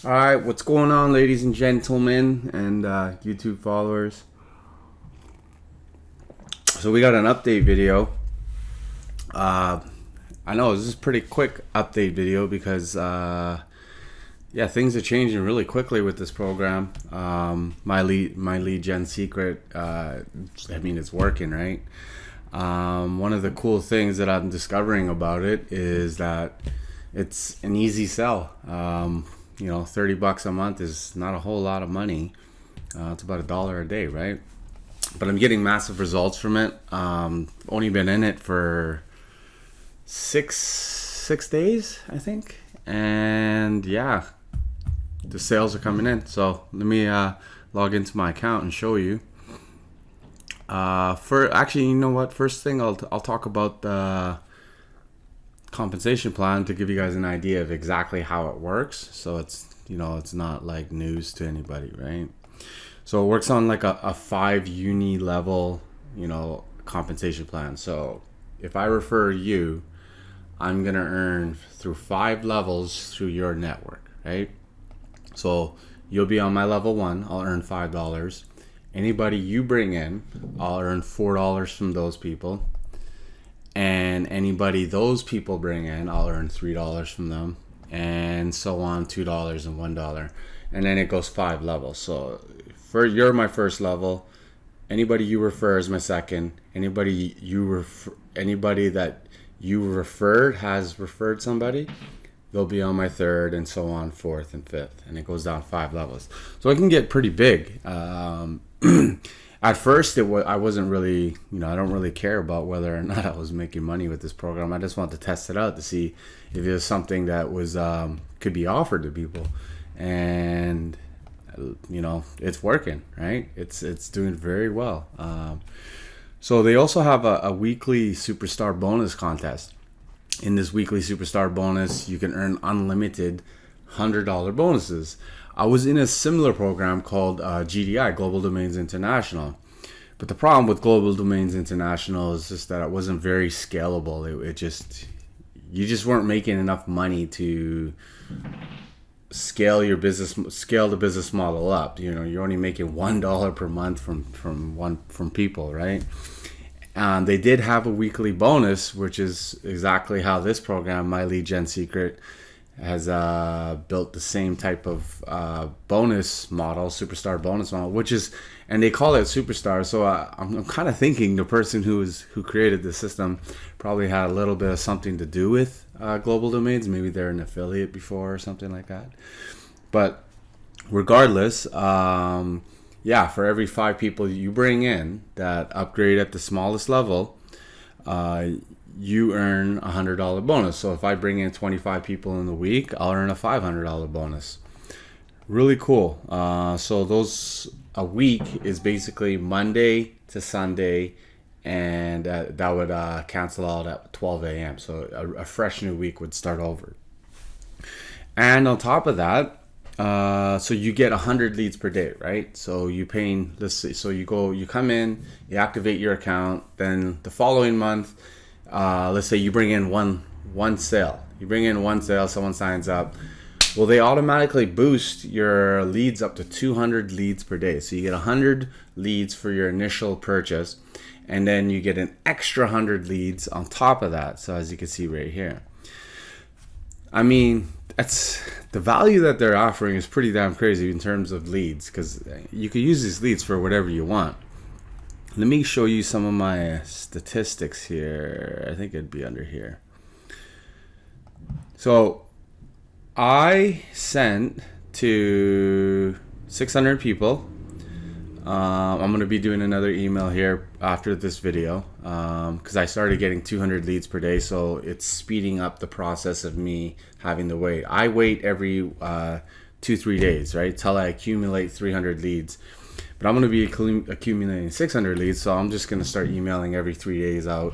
All right, what's going on, ladies and gentlemen, and YouTube followers? So we got an update video. I know this is a pretty quick update video because, yeah, things are changing really quickly with this program. My lead gen secret. I mean, it's working, right? One of the cool things that I'm discovering about it is that it's an easy sell. You know, $30 a month is not a whole lot of money. It's about $1 a day, right? But I'm getting massive results from it. Only been in it for six days, I think, and yeah, the sales are coming in. So let me log into my account and show you. Actually, you know what? First thing, I'll talk about the compensation plan to give you guys an idea of exactly how it works. So it's, you know, it's not like news to anybody, right? So it works on like a 5 uni level, you know, compensation plan. So if I refer you, I'm gonna earn through 5 levels through your network, right? So you'll be on my level 1, I'll earn $5. Anybody you bring in, I'll earn $4 from those people. And anybody those people bring in, I'll earn $3 from them, and so on, $2 and $1, and then it goes 5 levels. So you're my first level. Anybody you refer is my second. Anybody that you referred has referred somebody, they'll be on my third, and so on, fourth and fifth, and it goes down 5 levels. So it can get pretty big. At first, I wasn't really, you know, I don't really care about whether or not I was making money with this program. I just wanted to test it out to see if it was something that was could be offered to people, and you know, it's working, right? It's doing very well. So they also have a weekly superstar bonus contest. In this weekly superstar bonus, you can earn unlimited $100 bonuses. I was in a similar program called GDI, Global Domains International. But the problem with Global Domains International is just that it wasn't very scalable. You just weren't making enough money to scale the business model up. You know, you're only making $1 per month from people, right? They did have a weekly bonus, which is exactly how this program, My Lead Gen Secret, has built the same type of bonus model, superstar bonus model, and they call it superstar. So I'm kind of thinking the person who created the system probably had a little bit of something to do with Global Domains. Maybe they're an affiliate before or something like that. But regardless, yeah, for every 5 people you bring in that upgrade at the smallest level, you earn a $100 bonus. So if I bring in 25 people in the week, I'll earn a $500 bonus. Really cool. So a week is basically Monday to Sunday, and that would cancel out at 12 a.m. So a fresh new week would start over. And on top of that, so you get 100 leads per day, right? So you paying, let's see, so you come in, you activate your account, then the following month, let's say you bring in one sale. You bring in one sale, someone signs up. Well, they automatically boost your leads up to 200 leads per day. So you get 100 leads for your initial purchase, and then you get an extra 100 leads on top of that. So as you can see right here, I mean, that's the value that they're offering is pretty damn crazy in terms of leads, because you can use these leads for whatever you want. Let me show you some of my statistics here. I think it'd be under here. So I sent to 600 people. I'm going to be doing another email here after this video because I started getting 200 leads per day. So it's speeding up the process of me having to wait. I wait every 2-3 days, right, till I accumulate 300 leads. But I'm going to be accumulating 600 leads, so I'm just going to start emailing every 3 days out.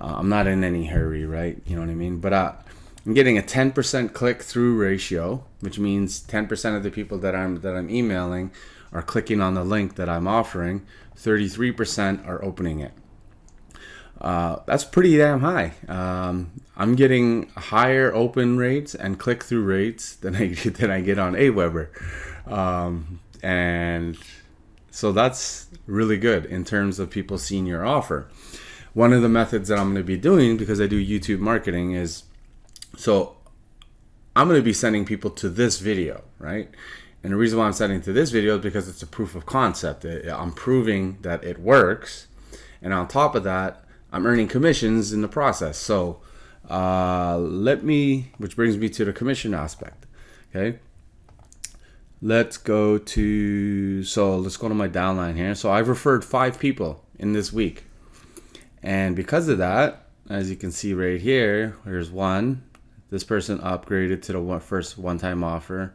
I'm not in any hurry, right? You know what I mean? But I'm getting a 10% click-through ratio, which means 10% of the people that I'm emailing are clicking on the link that I'm offering. 33% are opening it. That's pretty damn high. I'm getting higher open rates and click-through rates than I get on Aweber, and so that's really good in terms of people seeing your offer. One of the methods that I'm going to be doing, because I do YouTube marketing, is so I'm going to be sending people to this video, right? And the reason why I'm sending to this video is because it's a proof of concept. I'm proving that it works, and on top of that, I'm earning commissions in the process. So which brings me to the commission aspect. Okay, let's go to my downline here. So I've referred 5 people in this week, and because of that, as you can see right here, here's one. This person upgraded to the first one-time offer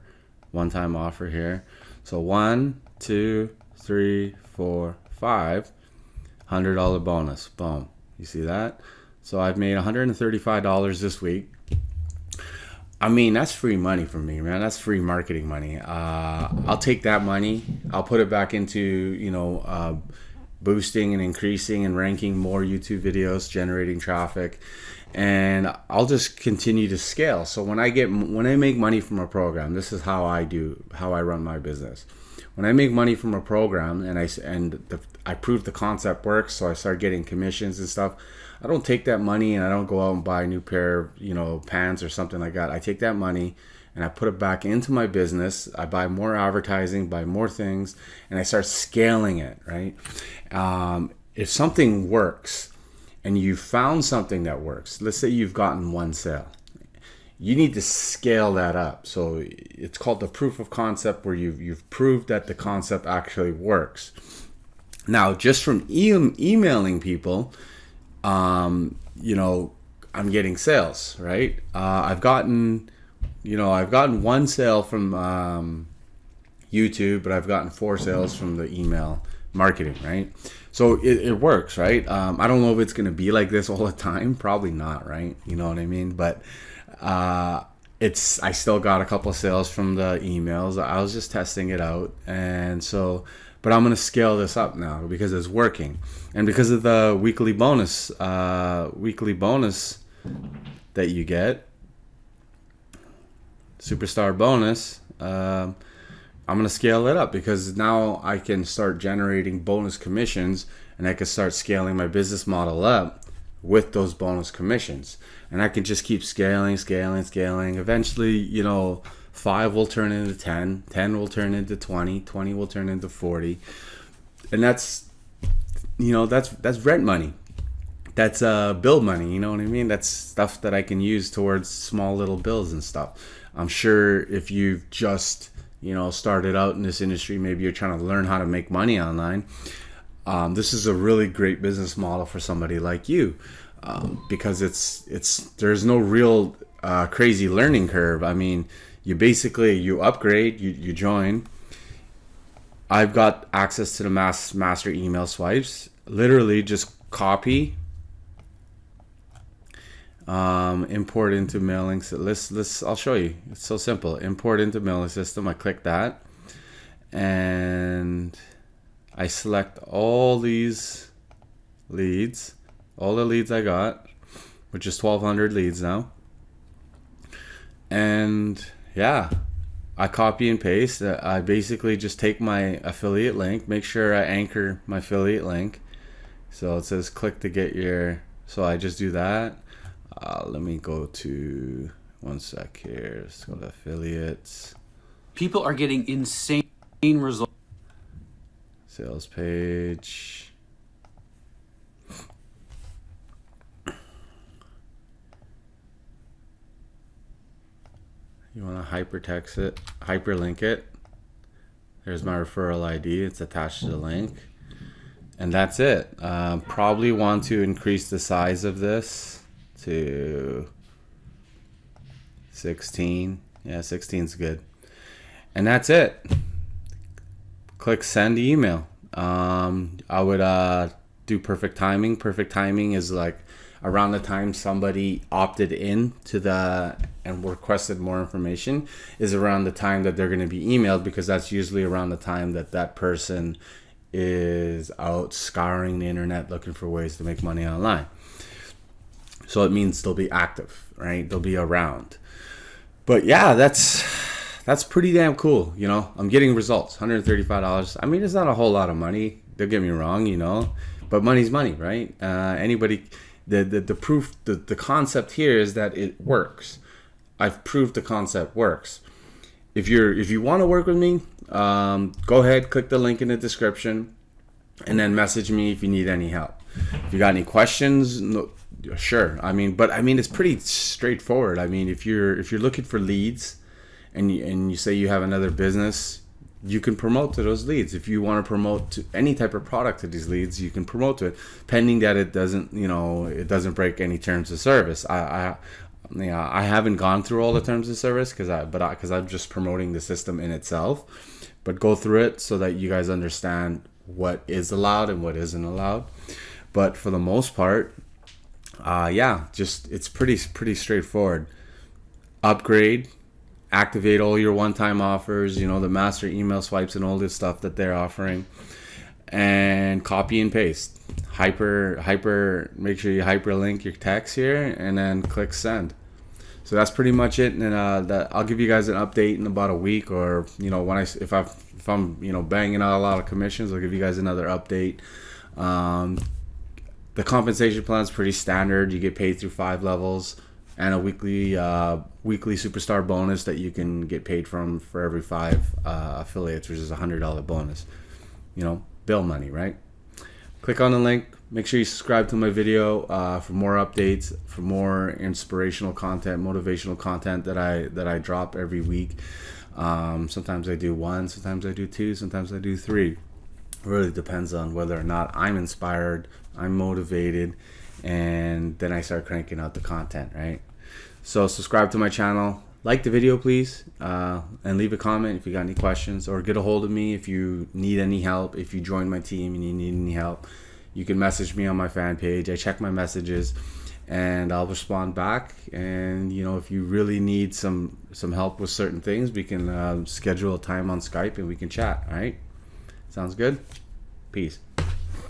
here. So 1, 2, 3, 4, 5, $100 bonus. Boom. You see that? So I've made $135 this week. I mean, that's free money for me, man. That's free marketing money. I'll take that money. I'll put it back into, boosting and increasing and ranking more YouTube videos, generating traffic, and I'll just continue to scale. So when I make money from a program, this is how I run my business. When I make money from a program and I prove the concept works, so I start getting commissions and stuff, I don't take that money and I don't go out and buy a new pair of, pants or something like that. I take that money and I put it back into my business. I buy more advertising, buy more things, and I start scaling it, right? If something works and you found something that works, let's say you've gotten one sale, you need to scale that up. So it's called the proof of concept, where you've proved that the concept actually works. Now, just from emailing people, I'm getting sales, right? I've gotten one sale from YouTube, but I've gotten 4 sales from the email marketing, right? So it works, right? I don't know if it's going to be like this all the time. Probably not, right? You know what I mean? But I still got a couple of sales from the emails. I was just testing it out. And so, but I'm going to scale this up now because it's working. And because of the weekly bonus that you get, superstar bonus, I'm going to scale it up because now I can start generating bonus commissions, and I can start scaling my business model up with those bonus commissions. And I can just keep scaling. Eventually, 5 will turn into 10, 10 will turn into 20, 20 will turn into 40. And that's rent money. That's bill money, you know what I mean? That's stuff that I can use towards small little bills and stuff. I'm sure if you've just started out in this industry, maybe you're trying to learn how to make money online, this is a really great business model for somebody like you, because there's no real crazy learning curve. I mean, you upgrade, you join. I've got access to the master email swipes. Literally just copy, import into mailing. I'll show you. It's so simple. Import into mailing system. I click that, and I select all these leads, all the leads I got, which is 1,200 leads now. And yeah, I copy and paste. I basically just take my affiliate link, make sure I anchor my affiliate link. So it says click to get your, so I just do that. Let me go to, one sec here. Let's go to affiliates. People are getting insane results. Sales page. You want to hyperlink it. There's my referral ID. It's attached to the link. And that's it. Probably want to increase the size of this to 16. Yeah, 16 is good. And that's it. Click send email. I would do perfect timing. Perfect timing is like around the time somebody opted in to and requested more information is around the time that they're going to be emailed, because that's usually around the time that person is out scouring the internet looking for ways to make money online. So it means they'll be active, right? They'll be around. But yeah, that's pretty damn cool. You know, I'm getting results. $135. I mean, it's not a whole lot of money. Don't get me wrong, you know, but money's money, right? Anybody, the proof, the concept here is that it works. I've proved the concept works. If you want to work with me, go ahead, click the link in the description, and then message me if you need any help. If you got any questions, no, sure. I mean, it's pretty straightforward. I mean, if you're looking for leads, and you say you have another business, you can promote to those leads. If you want to promote to any type of product to these leads, you can promote to it, pending that it doesn't break any terms of service. I haven't gone through all the terms of service because I'm just promoting the system in itself. But go through it so that you guys understand what is allowed and what isn't allowed. But for the most part, it's pretty straightforward. Upgrade, activate all your one-time offers, you know, the master email swipes and all this stuff that they're offering, and copy and paste. Make sure you hyperlink your text here and then click send. So that's pretty much it. And I'll give you guys an update in about a week, or you know, if I'm you know, banging out a lot of commissions, I'll give you guys another update. The compensation plan is pretty standard. You get paid through 5 levels, and a weekly superstar bonus that you can get paid from for every 5 affiliates, which is $100 bonus. You know, bill money, right? Click on the link. Make sure you subscribe to my video for more updates, for more inspirational content, motivational content that I drop every week. Sometimes I do 1, sometimes I do 2, sometimes I do 3. It really depends on whether or not I'm inspired, I'm motivated, and then I start cranking out the content, right? So subscribe to my channel, like the video please, and leave a comment if you got any questions, or get a hold of me if you need any help. If you join my team and you need any help, you can message me on my fan page. I check my messages and I'll respond back. And you know, if you really need some help with certain things, we can schedule a time on Skype and we can chat. All right, sounds good. Peace.